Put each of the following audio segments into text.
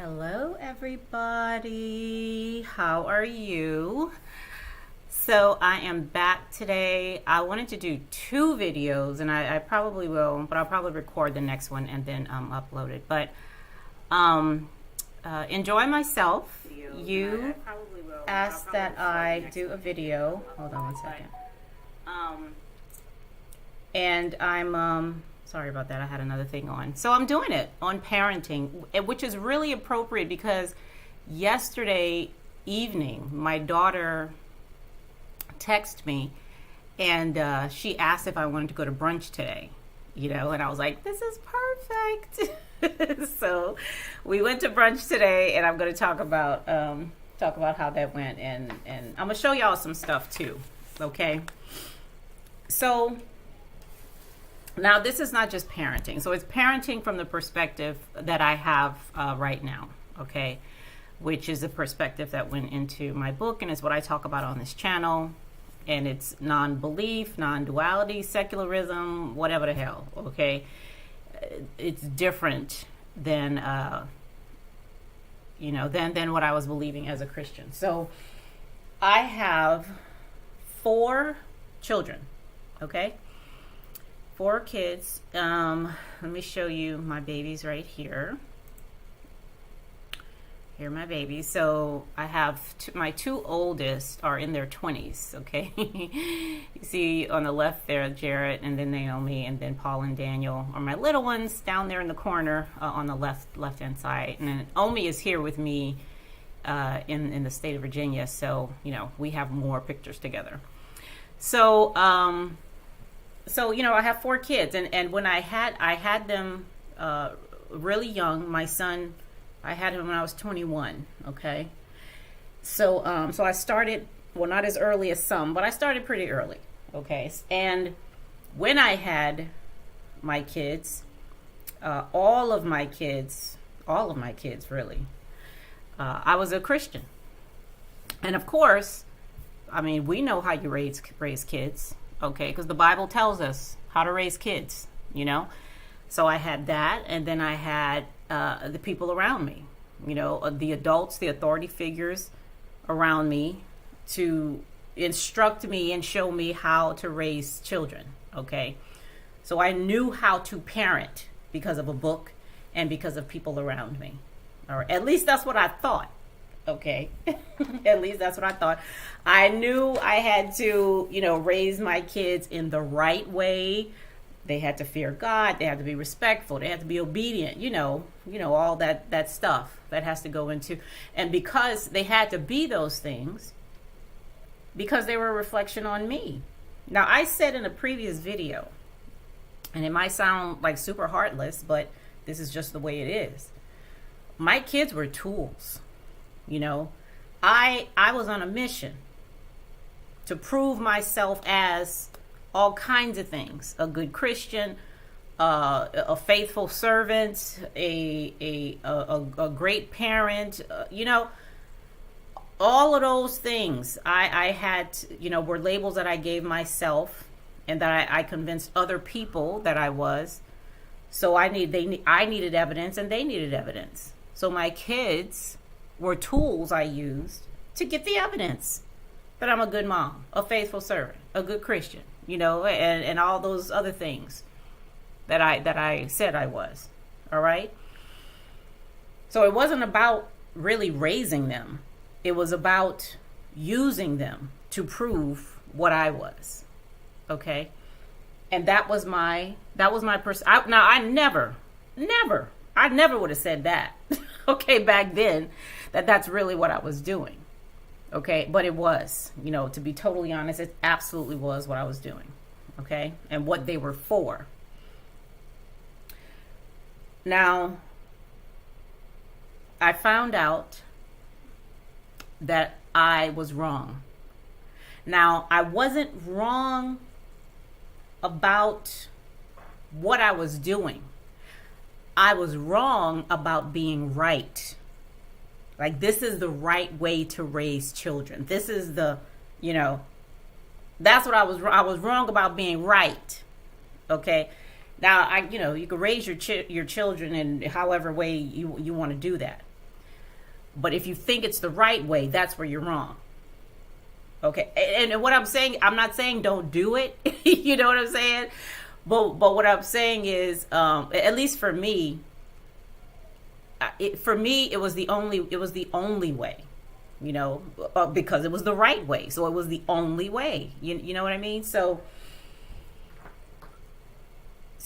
Hello, everybody. How are you? So I am back today. I wanted to do two videos, and I probably will, but I'll probably record the next one and then upload it. But enjoy myself. You asked that I do a video. Hold on one second. And I'm sorry about that. I had another thing on. So I'm doing it on parenting, which is really appropriate because yesterday evening, my daughter texted me and she asked if I wanted to go to brunch today, and I was like, this is perfect. So we went to brunch today, and I'm going to talk about how that went, and I'm going to show y'all some stuff too. Okay. So now, this is not just parenting. So it's parenting from the perspective that I have right now, okay, which is the perspective that went into my book, and it's what I talk about on this channel. And it's non-belief, non-duality, secularism, whatever the hell, okay? It's different than, than what I was believing as a Christian. So I have 4 children, okay? 4 kids. Let me show you my babies right here. Here are my babies. So I have my 2 oldest are in their 20s, okay? You see on the left there, Jarrett, and then Naomi, and then Paul and Daniel are my little ones down there in the corner on the left-hand side. And then Omi is here with me in the state of Virginia. So, we have more pictures together. So, I have 4 kids, and when I had them really young. My son, I had him when I was 21. Okay, so I started, well, not as early as some, but I started pretty early. Okay, and when I had my kids, all of my kids really, I was a Christian, and of course, I mean, we know how you raise kids. Okay, because the Bible tells us how to raise kids, So I had that, and then I had the people around me, the adults, the authority figures around me to instruct me and show me how to raise children, okay? So I knew how to parent because of a book and because of people around me, or at least that's what I thought. Okay. At least that's what I thought. I knew I had to, raise my kids in the right way. They had to fear God. They had to be respectful. They had to be obedient. All that stuff that has to go into. And because they had to be those things, because they were a reflection on me. Now, I said in a previous video, and it might sound like super heartless, but this is just the way it is. My kids were tools. I was on a mission to prove myself as all kinds of things: a good Christian, a faithful servant, a great parent, all of those things I had, were labels that I gave myself and that I convinced other people that I was. So I needed evidence, and they needed evidence. So my kids were tools I used to get the evidence that I'm a good mom, a faithful servant, a good Christian, and all those other things that I said I was. All right. So it wasn't about really raising them. It was about using them to prove what I was. Okay. And that was my now I never would have said that. Okay, back then, that's really what I was doing. Okay, but it was, to be totally honest, it absolutely was what I was doing. Okay, and what they were for. Now, I found out that I was wrong. Now, I wasn't wrong about what I was doing. I was wrong about being right. Like, this is the right way to raise children. This is the, that's what I was wrong about being right. Okay. Now, you can raise your children in however way you want to do that. But if you think it's the right way, that's where you're wrong. Okay. And what I'm saying, I'm not saying don't do it. You know what I'm saying? But what I'm saying is, at least for me, it was the only way, you know, because it was the right way. So it was the only way. You know what I mean? So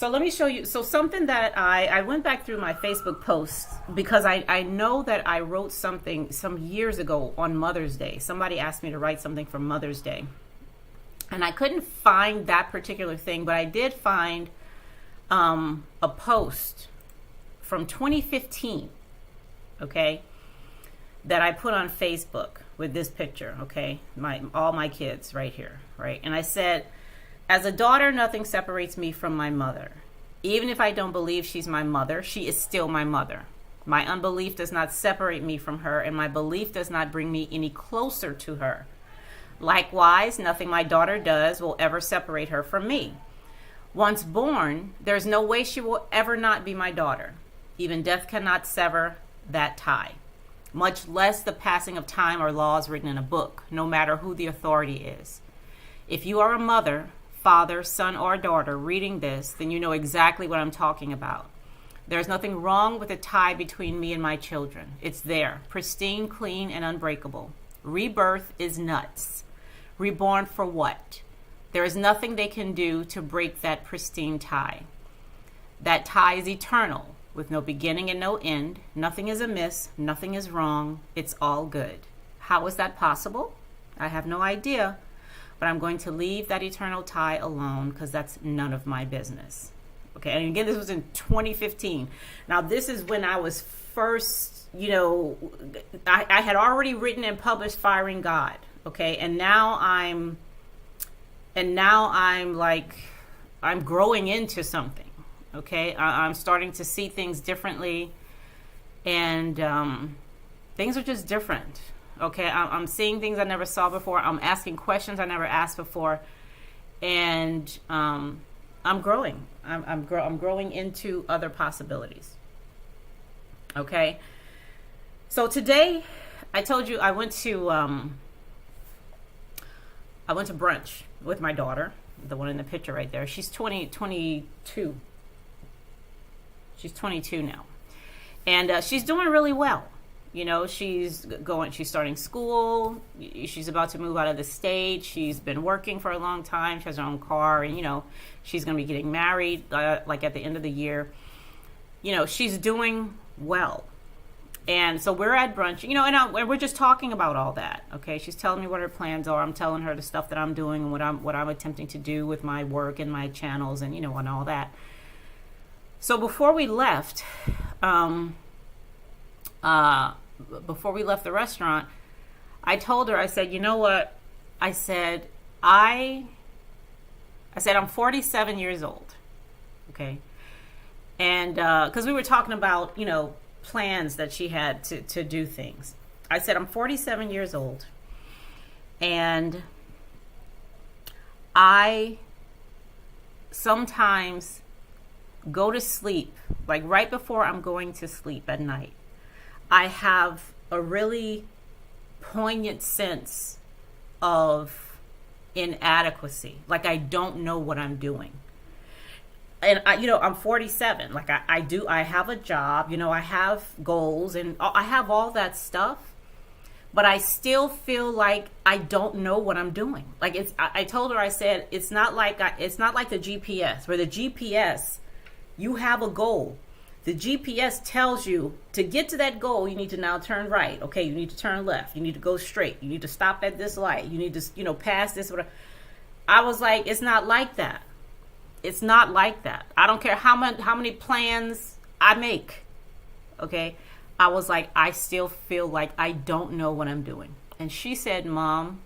let me show you. So something that I went back through my Facebook posts, because I know that I wrote something some years ago on Mother's Day. Somebody asked me to write something for Mother's Day. And I couldn't find that particular thing, but I did find a post from 2015, okay, that I put on Facebook with this picture, okay, all my kids right here, right? And I said, as a daughter, nothing separates me from my mother. Even if I don't believe she's my mother, she is still my mother. My unbelief does not separate me from her, and my belief does not bring me any closer to her. Likewise, nothing my daughter does will ever separate her from me. Once born, there's no way she will ever not be my daughter. Even death cannot sever that tie, much less the passing of time or laws written in a book, no matter who the authority is. If you are a mother, father, son, or daughter reading this, then you know exactly what I'm talking about. There's nothing wrong with the tie between me and my children. It's there, pristine, clean, and unbreakable. Rebirth is nuts. Reborn for what? There is nothing they can do to break that pristine tie. That tie is eternal, with no beginning and no end. Nothing is amiss, nothing is wrong. It's all good. How is that possible? I have no idea, but I'm going to leave that eternal tie alone because that's none of my business. Okay, and again, this was in 2015. Now, this is when I was first, you know, I had already written and published Firing God. Okay, and now I'm like, I'm growing into something. Okay, I'm starting to see things differently, and things are just different. Okay, I'm seeing things I never saw before. I'm asking questions I never asked before, and I'm growing. I'm growing into other possibilities. Okay, so today I told you I went to brunch with my daughter, the one in the picture right there. She's 22. She's 22 now. And she's doing really well. You know, she's starting school. She's about to move out of the state. She's been working for a long time. She has her own car. And, you know, she's going to be getting married like at the end of the year. You know, she's doing well. And so we're at brunch, you know, and we're just talking about all that. Okay, she's telling me what her plans are. I'm telling her the stuff that I'm doing and what I'm attempting to do with my work and my channels and, you know, and all that. So before we left, the restaurant, I told her, I said, you know what? I said I'm 47 years old. Okay, and because we were talking about, you know, plans that she had to do things. I said, I'm 47 years old, and I sometimes go to sleep, like right before I'm going to sleep at night. I have a really poignant sense of inadequacy. Like I don't know what I'm doing. And I'm 47. Like I have a job, you know, I have goals and I have all that stuff, but I still feel like I don't know what I'm doing. Like I told her, I said, it's not like the GPS, where the GPS, you have a goal. The GPS tells you to get to that goal, you need to now turn right. Okay, you need to turn left. You need to go straight. You need to stop at this light. You need to, you know, pass this. Whatever. I was like, it's not like that. It's not like that. I don't care how many plans I make. Okay, I was like, I still feel like I don't know what I'm doing. And she said, Mom,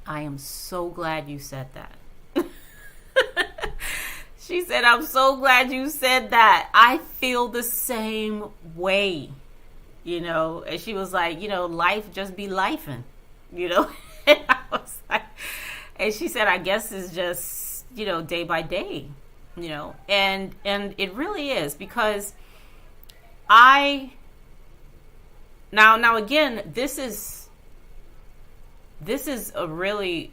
I am so glad you said that. She said, I'm so glad you said that. I feel the same way, you know. And she was like, you know, life just be lifing, you know. And I was like, and she said, I guess it's just, you know, day by day, you know. And it really is, because I Now again, this is a really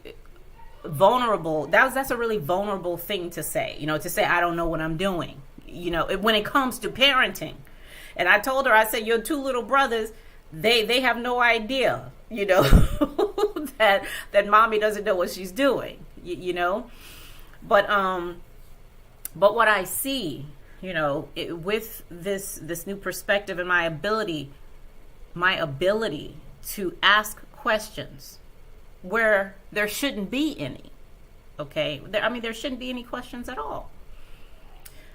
vulnerable, that's a really vulnerable thing to say, to say, I don't know what I'm doing, when it comes to parenting. And I told her, I said, your two little brothers, they have no idea, that mommy doesn't know what she's doing, but what I see, with this new perspective and my ability to ask questions where there shouldn't be any. Okay, there shouldn't be any questions at all.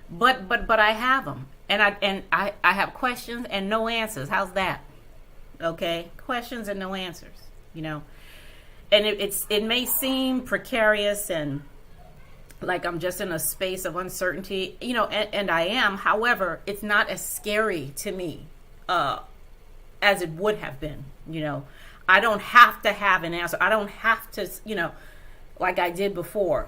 But I have them, and I have questions and no answers. How's that? Okay, questions and no answers. And it may seem precarious and like I'm just in a space of uncertainty, and I am. However, it's not as scary to me as it would have been. I don't have to have an answer. I don't have to, like I did before.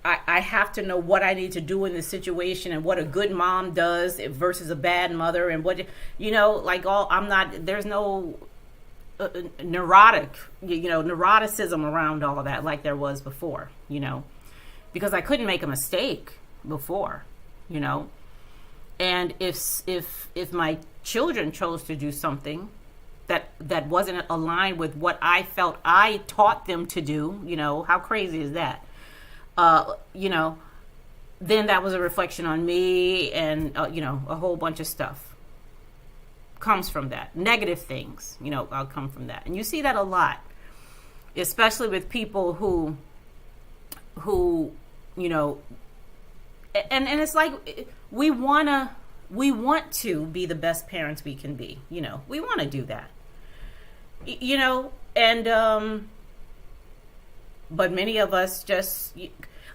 I have to know what I need to do in this situation and what a good mom does versus a bad mother, and what, there's no neuroticism around all of that like there was before, because I couldn't make a mistake before, and if my children chose to do something that wasn't aligned with what I felt I taught them to do, how crazy is that? Then that was a reflection on me, and, a whole bunch of stuff comes from that. Negative things, come from that. And you see that a lot, especially with people who, and it's like, we want to be the best parents we can be, we want to do that, and, but many of us just,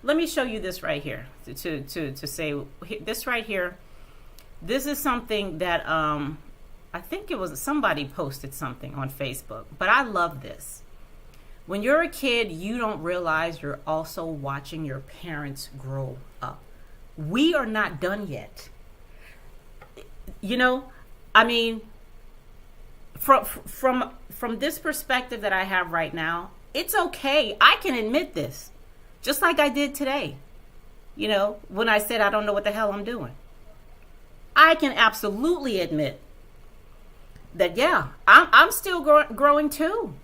let me show you this right here to say this right here. This is something that, I think it was somebody posted something on Facebook, but I love this. When you're a kid, you don't realize you're also watching your parents grow up. We are not done yet. From this perspective that I have right now, it's okay. I can admit this, just like I did today. When I said I don't know what the hell I'm doing, I can absolutely admit that, yeah, I'm still growing too.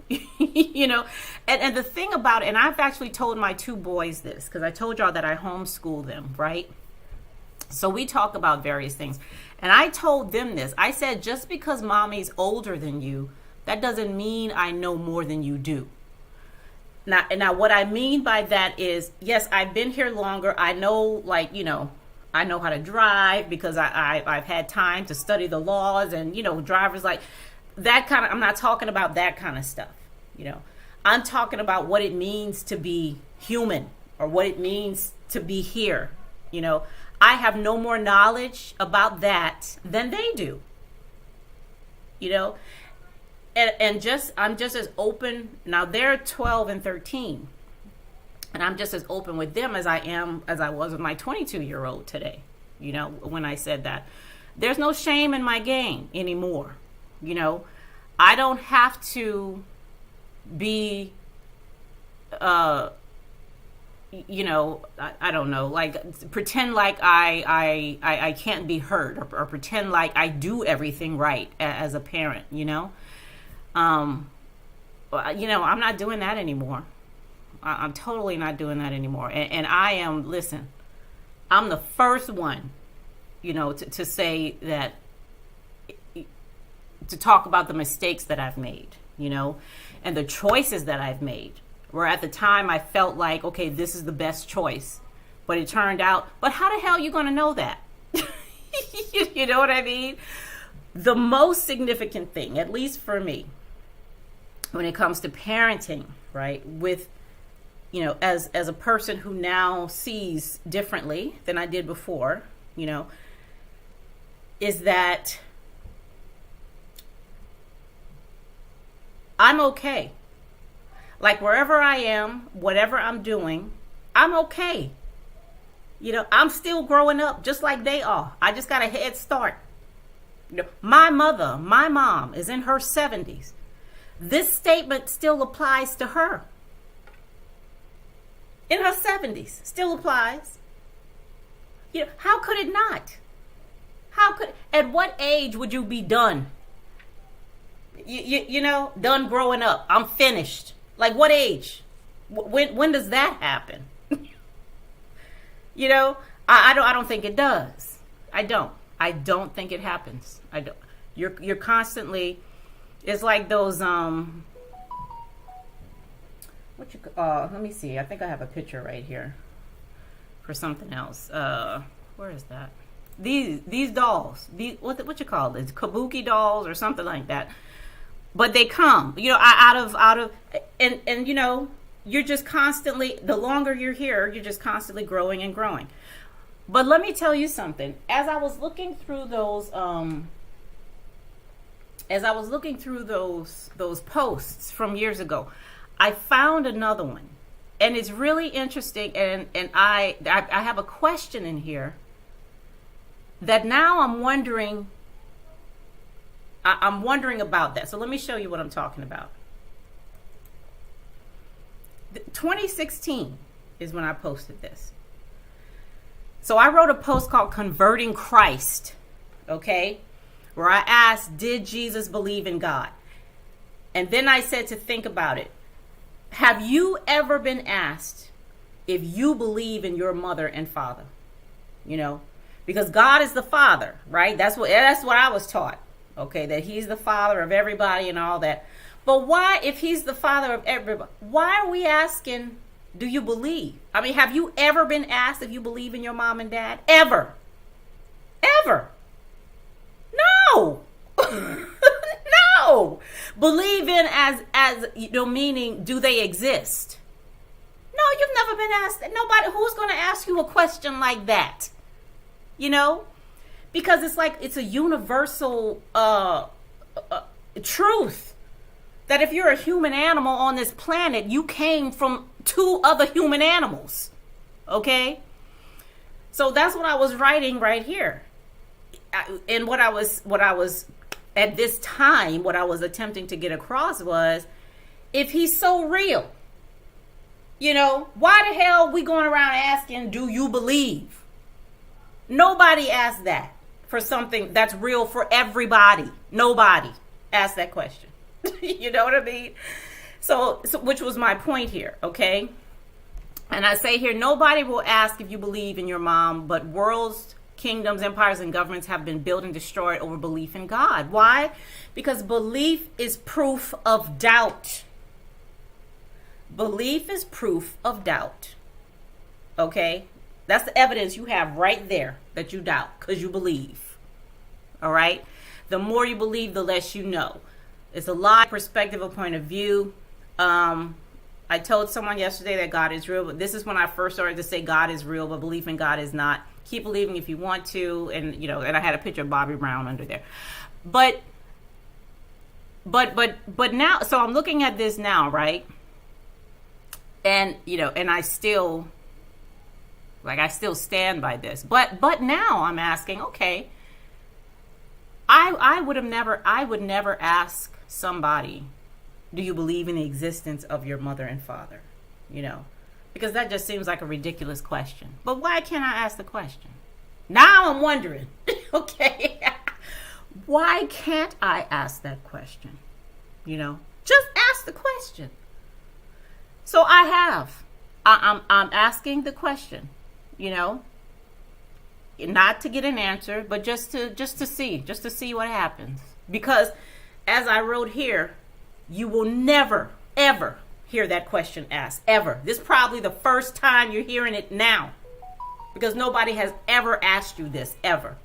And the thing about it, and I've actually told my two boys this, because I told y'all that I homeschool them, right? So we talk about various things. And I told them this. I said, just because mommy's older than you, that doesn't mean I know more than you do. Now what I mean by that is, yes, I've been here longer. I know, I know how to drive because I've had time to study the laws and, drivers like that kind of, I'm not talking about that kind of stuff. I'm talking about what it means to be human, or what it means to be here. I have no more knowledge about that than they do. And I'm just as open. Now they're 12 and 13. And I'm just as open with them as I was with my 22-year-old today. When I said that, there's no shame in my game anymore. I don't have to be, I don't know, like pretend like I can't be hurt, or pretend like I do everything right as a parent, I'm not doing that anymore. I'm totally not doing that anymore. And I am, listen, I'm the first one, to say that, to talk about the mistakes that I've made, and the choices that I've made, where at the time I felt like, okay, this is the best choice, but it turned out, but how the hell are you going to know that? You know what I mean? The most significant thing, at least for me, when it comes to parenting, right, with, as a person who now sees differently than I did before, is that I'm okay. Like wherever I am, whatever I'm doing, I'm okay. I'm still growing up just like they are. I just got a head start. My mother, my mom is in her 70s. This statement still applies to her. In her 70s, still applies. How could it not? At what age would you be done? Done growing up. I'm finished. Like what age? When does that happen? I don't think it does. I don't think it happens. I don't. You're constantly. It's like those let me see. I think I have a picture right here for something else. Where is that? These dolls. What you call it? Kabuki dolls or something like that. But they come, out of and you're just constantly, the longer you're here, you're just constantly growing and growing. But let me tell you something. As I was looking through those posts from years ago, I found another one, and it's really interesting. And I have a question in here that now I'm wondering about that. So let me show you what I'm talking about. 2016 is when I posted this. So I wrote a post called Converting Christ, okay, where I asked, did Jesus believe in God? And then I said to think about it. Have you ever been asked if you believe in your mother and father? Because God is the Father, right? That's what I was taught. Okay, that he's the Father of everybody and all that. But why, if he's the Father of everybody, why are we asking, do you believe? I mean, have you ever been asked if you believe in your mom and dad? Ever? No. No. Believe in as meaning, do they exist? No, you've never been asked. Nobody, who's going to ask you a question like that? Because it's a universal truth that if you're a human animal on this planet, you came from two other human animals. Okay? So that's what I was writing right here. And what I was at this time, what I was attempting to get across was, if he's so real, why the hell are we going around asking, do you believe? Nobody asked that for something that's real for everybody. Nobody asked that question. You know what I mean? So which was my point here, okay? And I say here, nobody will ask if you believe in your mom, but worlds, kingdoms, empires, and governments have been built and destroyed over belief in God. Why? Because belief is proof of doubt. Belief is proof of doubt. Okay? That's the evidence you have right there that you doubt, because you believe. All right? The more you believe, the less you know. It's a lot of perspective, a point of view. I told someone yesterday that God is real, but this is when I first started to say God is real, but belief in God is not. Keep believing if you want to, and and I had a picture of Bobby Brown under there. But now, so I'm looking at this now, right? And and I still stand by this. But now I'm asking, okay, I would never ask somebody, do you believe in the existence of your mother and father? Because that just seems like a ridiculous question. But why can't I ask the question? Now I'm wondering, okay, why can't I ask that question? Just ask the question. So I have. I'm asking the question, not to get an answer, but just to see what happens. Because as I wrote here, you will never, ever hear that question asked, ever. This is probably the first time you're hearing it now, because nobody has ever asked you this, ever.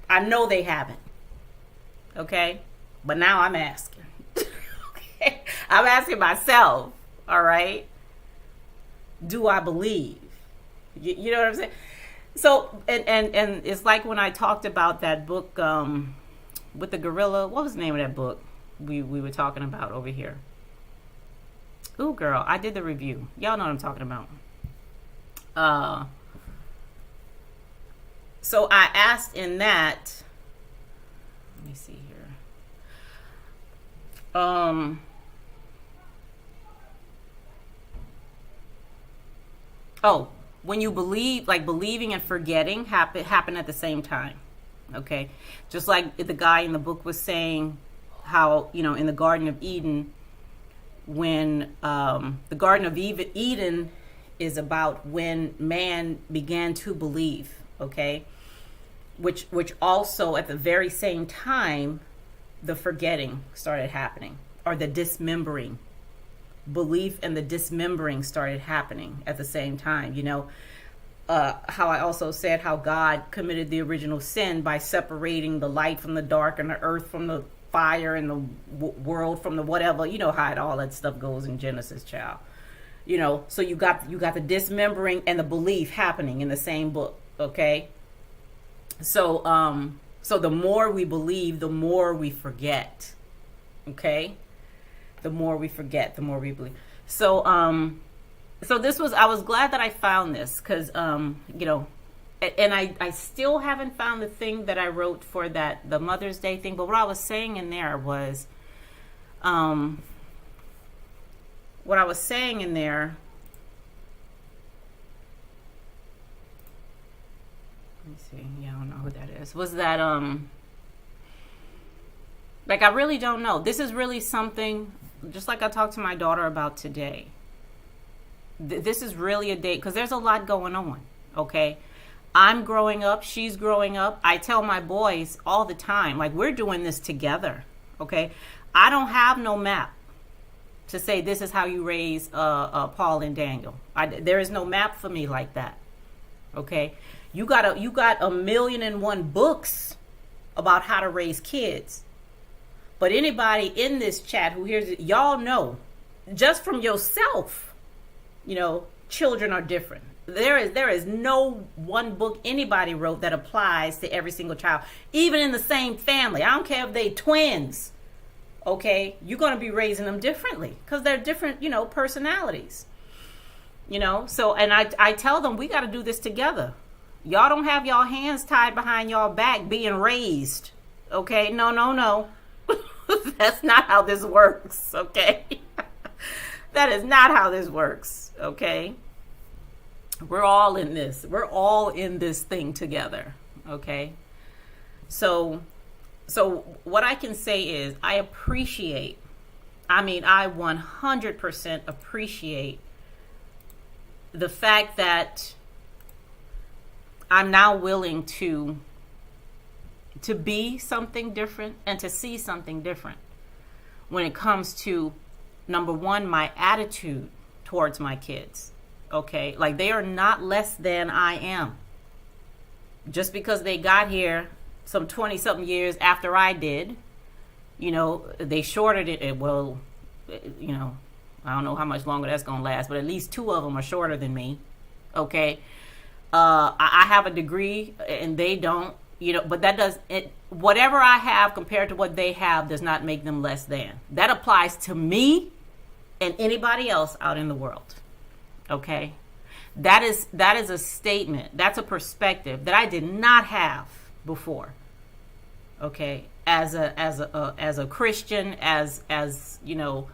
I know they haven't. Okay? But now I'm asking. Okay? I'm asking myself, all right? Do I believe? You know what I'm saying? So, and it's like when I talked about that book with the gorilla. What was the name of that book we were talking about over here? Ooh, girl, I did the review. Y'all know what I'm talking about. So I asked in that, Let me see here. Oh, when you believe, like believing and forgetting happen at the same time. Okay, just like the guy in the book was saying, how, you know, in the Garden of Eden, when the Garden of Eden is about when man began to believe. Okay, which also at the very same time, the forgetting started happening, or the dismembering. Belief and the dismembering started happening at the same time. You know, how I also said how God committed the original sin by separating the light from the dark and the earth from the fire and the world from the whatever. You know how all that stuff goes in Genesis, child. You know, so you got the dismembering and the belief happening in the same book. Okay, so so the more we believe, the more we forget. Okay, the more we forget, the more we believe. So so this was, I was glad that I found this, because you know, and I still haven't found the thing that I wrote for the Mother's Day thing. But what I was saying in there was, what I was saying in there, let me see, yeah, I don't know who that is, was that like, I really don't know. This is really something, just like I talked to my daughter about today. This is really a day, because there's a lot going on. Okay, I'm growing up, she's growing up. I tell my boys all the time, like, we're doing this together. Okay, I don't have no map to say this is how you raise Paul and Daniel. There is no map for me like that. Okay, you got 1,000,001 books about how to raise kids. But anybody in this chat who hears it, y'all know, just from yourself, you know, children are different. There is no one book anybody wrote that applies to every single child, even in the same family. I don't care if they twins. Okay, you're going to be raising them differently, because they're different, you know, personalities. You know, so, and I tell them, we got to do this together. Y'all don't have y'all hands tied behind y'all back being raised. Okay, no. That's not how this works. Okay. That is not how this works. Okay. We're all in this. We're all in this thing together. Okay. So what I can say is I appreciate, I 100% appreciate the fact that I'm now willing to be something different and to see something different when it comes to, number one, my attitude towards my kids. Okay, like, they are not less than I am. Just because they got here some 20-something years after I did, you know, they shorted it. Well, you know, I don't know how much longer that's going to last, but at least 2 of them are shorter than me. Okay, I have a degree and they don't. You know, but that does it. Whatever I have compared to what they have does not make them less than. That applies to me and anybody else out in the world. Okay, that is a statement. That's a perspective that I did not have before. Okay, as a Christian, as you know,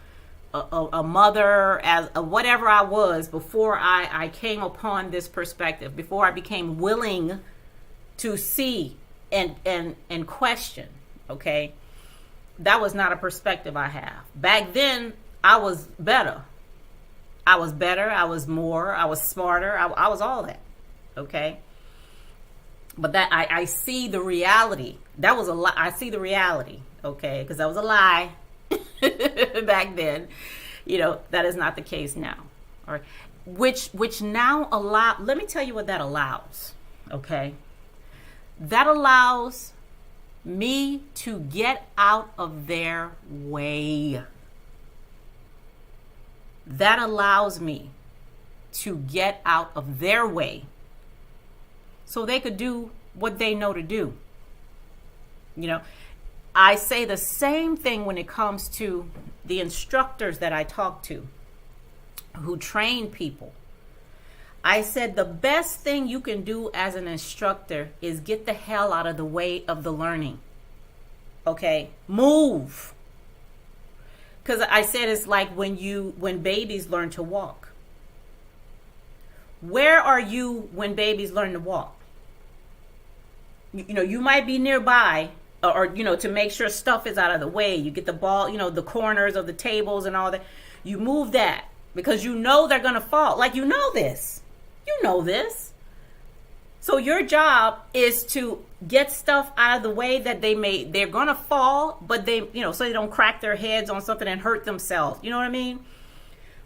a mother, as a whatever I was before I came upon this perspective. Before I became willing to see and question. Okay, that was not a perspective I have. Back then, I was better. I was more, I was smarter, I was all that. Okay, but that I see the reality. That was a lie. I see the reality. Okay, because that was a lie back then. You know, that is not the case now. All right, which now allow. Let me tell you what that allows. Okay. That allows me to get out of their way. That allows me to get out of their way so they could do what they know to do. You know, I say the same thing when it comes to the instructors that I talk to who train people. I said the best thing you can do as an instructor is get the hell out of the way of the learning. Okay, move. Because I said it's like when babies learn to walk. Where are you when babies learn to walk? You might be nearby, or to make sure stuff is out of the way. You get the ball, the corners of the tables and all that. You move that because you know they're going to fall. Like, you know this. You know this. So your job is to get stuff out of the way that they're going to fall, but so they don't crack their heads on something and hurt themselves. You know what I mean?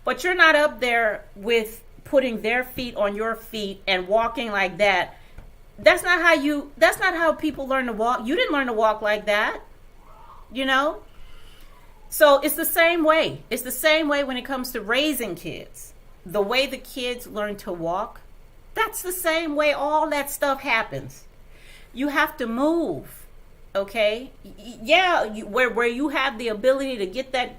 But you're not up there with putting their feet on your feet and walking like that. That's not how people learn to walk. You didn't learn to walk like that. So it's the same way. It's the same way when it comes to raising kids. The way the kids learn to walk, that's the same way all that stuff happens. You have to move, okay? Yeah, where you have the ability to get that,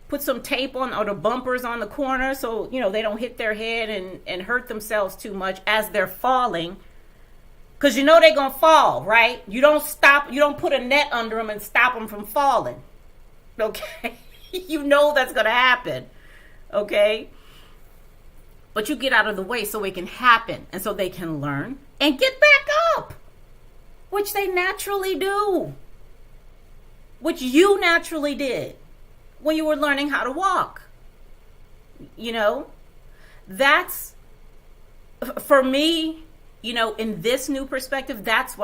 put some tape on or the bumpers on the corner so, they don't hit their head and hurt themselves too much as they're falling. Because they're going to fall, right? You don't put a net under them and stop them from falling, okay? That's going to happen, okay? But you get out of the way so it can happen and so they can learn and get back up, which they naturally do, which you naturally did when you were learning how to walk. That's, for me, in this new perspective, that's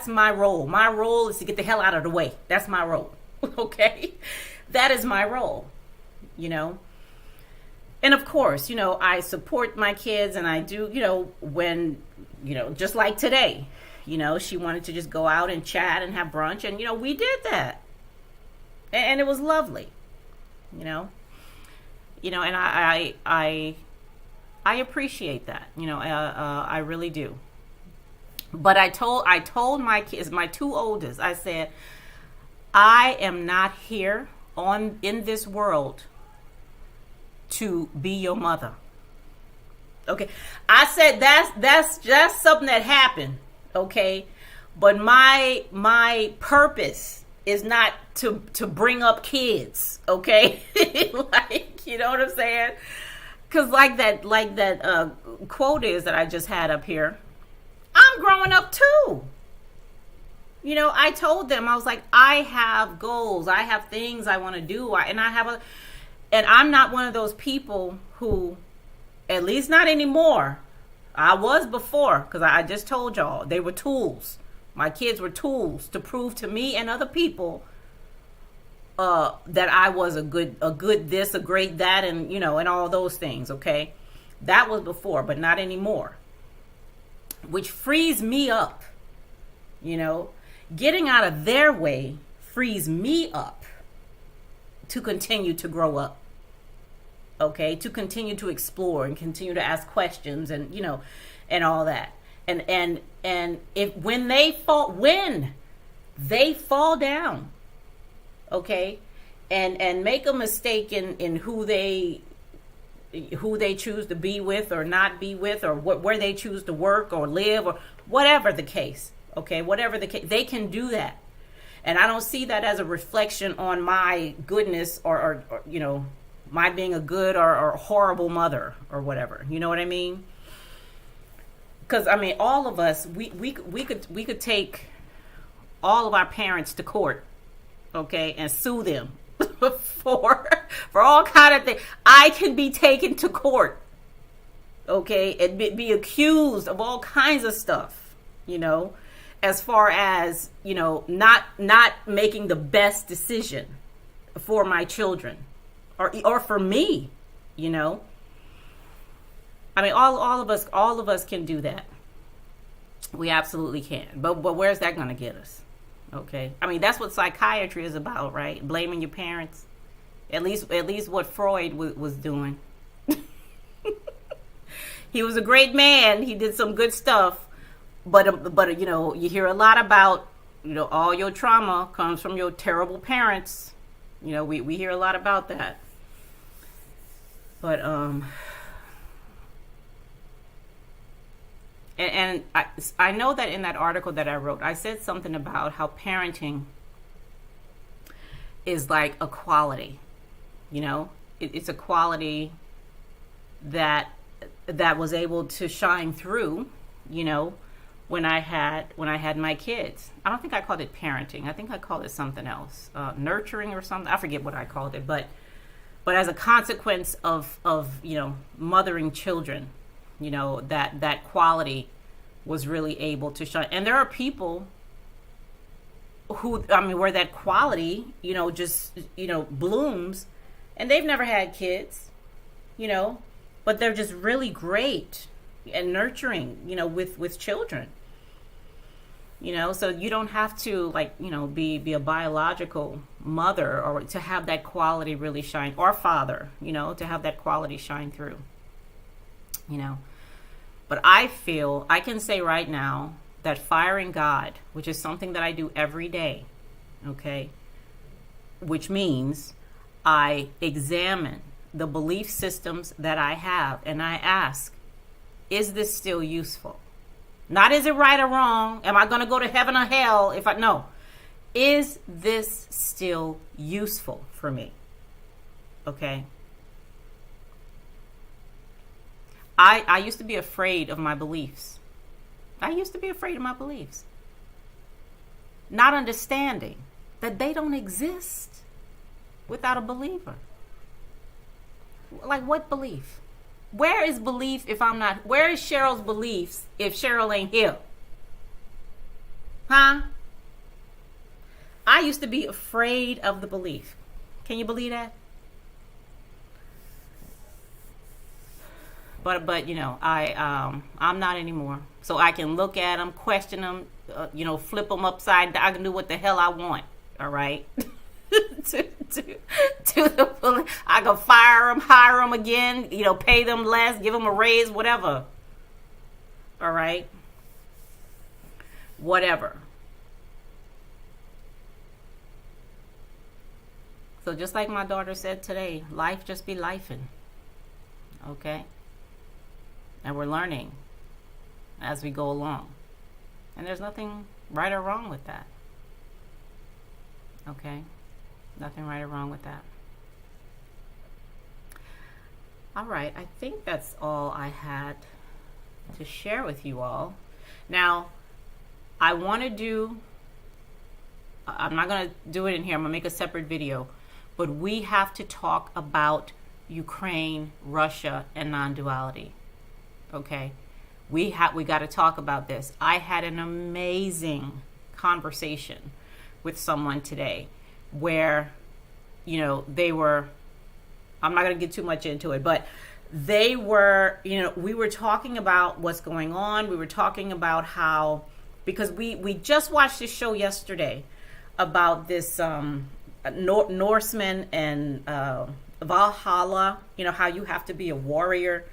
my role. My role is to get the hell out of the way. That's my role, okay? That is my role, And of course, I support my kids, and I do, when, just like today, she wanted to just go out and chat and have brunch, and, we did that. And it was lovely, and I appreciate that, I really do. But I told my kids, my two oldest, I said, I am not here in this world to be your mother. Okay. I said that's just something that happened. Okay. But my purpose is not to bring up kids. Okay. Like, you know what I'm saying? Cause like that quote is that I just had up here. I'm growing up too. I told them, I was like, I have goals. I have things I want to do. And I'm not one of those people who, at least not anymore. I was before, because I just told y'all, they were tools. My kids were tools to prove to me and other people that I was a good this, a great that, and, and all those things, okay? That was before, but not anymore. Which frees me up, Getting out of their way frees me up to continue to grow up, okay, to continue to explore and continue to ask questions and and all that, and if when they fall down, okay, and make a mistake in who they choose to be with or not be with, or where they choose to work or live, or whatever the case, okay, whatever the case, they can do that. And I don't see that as a reflection on my goodness or my being a good or horrible mother or whatever. You know what I mean? Because all of us, we could take all of our parents to court, okay, and sue them for all kind of things. I can be taken to court, okay, and be accused of all kinds of stuff, as far as, not making the best decision for my children or for me, all of us can do that. We absolutely can. But where's that going to get us? Okay. That's what psychiatry is about, right? Blaming your parents. At least what Freud was doing. He was a great man. He did some good stuff. But you hear a lot about, all your trauma comes from your terrible parents. We hear a lot about that. But and I know that in that article that I wrote, I said something about how parenting is like a quality, you know. It's a quality that was able to shine through, you know, when I had my kids. I don't think I called it parenting. I think I called it something else, nurturing or something. I forget what I called it, but as a consequence of you know, mothering children, you know, that quality was really able to shine. And there are people who, I mean, where that quality, you know, just, you know, blooms, and they've never had kids, you know, but they're just really great and nurturing, you know, with children, you know. So you don't have to, like, you know, be a biological mother or to have that quality really shine, or father, you know, to have that quality shine through, you know. But I feel I can say right now that firing God, which is something that I do every day, okay, which means I examine the belief systems that I have, and I ask, is this still useful? Not is it right or wrong? Am I going to go to heaven or hell if I... No. Is this still useful for me? Okay. I used to be afraid of my beliefs. I used to be afraid of my beliefs. Not understanding that they don't exist without a believer. Like, what belief? Where is belief if I'm not... Where is Cheryl's beliefs if Cheryl ain't here? Huh? I used to be afraid of the belief. Can you believe that? But you know, I'm not anymore. So I can look at them, question them, you know, flip them upside down. I can do what the hell I want. All right. to the police. I can fire them, hire them again, you know, pay them less, give them a raise, whatever. All right. Whatever. So just like my daughter said today, life just be lifing. Okay. And we're learning as we go along. And there's nothing right or wrong with that. Okay? Nothing right or wrong with that. All right. I think that's all I had to share with you all. Now, I want to do... I'm not going to do it in here. I'm going to make a separate video. But we have to talk about Ukraine, Russia, and non-duality. Okay, we got to talk about this. I had an amazing conversation with someone today where, you know, they were, I'm not going to get too much into it, but they were, you know, we were talking about what's going on. We were talking about how, because we just watched this show yesterday about this Norseman and Valhalla, you know, how you have to be a warrior.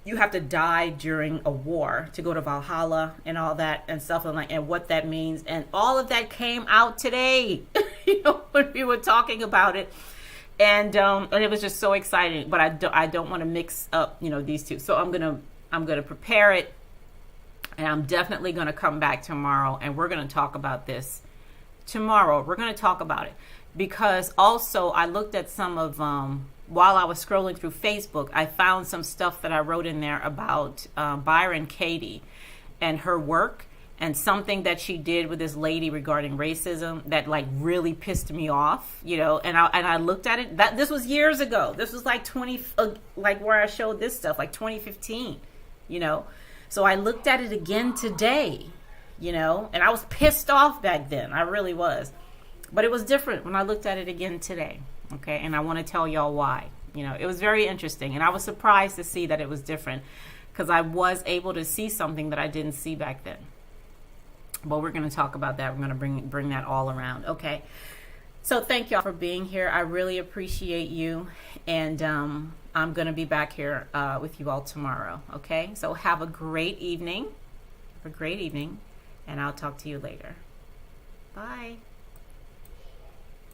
You have to die during a war to go to Valhalla and all that and stuff, and what that means. And all of that came out today, you know, when we were talking about it. And it was just so exciting. But I don't want to mix up, you know, these two. So I'm gonna prepare it, and I'm definitely gonna come back tomorrow, and we're gonna talk about this tomorrow. We're gonna talk about it because also I looked at some of while I was scrolling through Facebook, I found some stuff that I wrote in there about Byron Katie and her work, and something that she did with this lady regarding racism that like really pissed me off, you know. And I looked at it. This was years ago. This was like like where I showed this stuff, like 2015, you know. So I looked at it again today, you know, and I was pissed off back then. I really was, but it was different when I looked at it again today. Okay, and I want to tell y'all why. You know, it was very interesting, and I was surprised to see that it was different because I was able to see something that I didn't see back then. But we're going to talk about that. We're going to bring that all around. Okay, so thank y'all for being here. I really appreciate you, and I'm going to be back here with you all tomorrow. Okay, so have a great evening. And I'll talk to you later. Bye.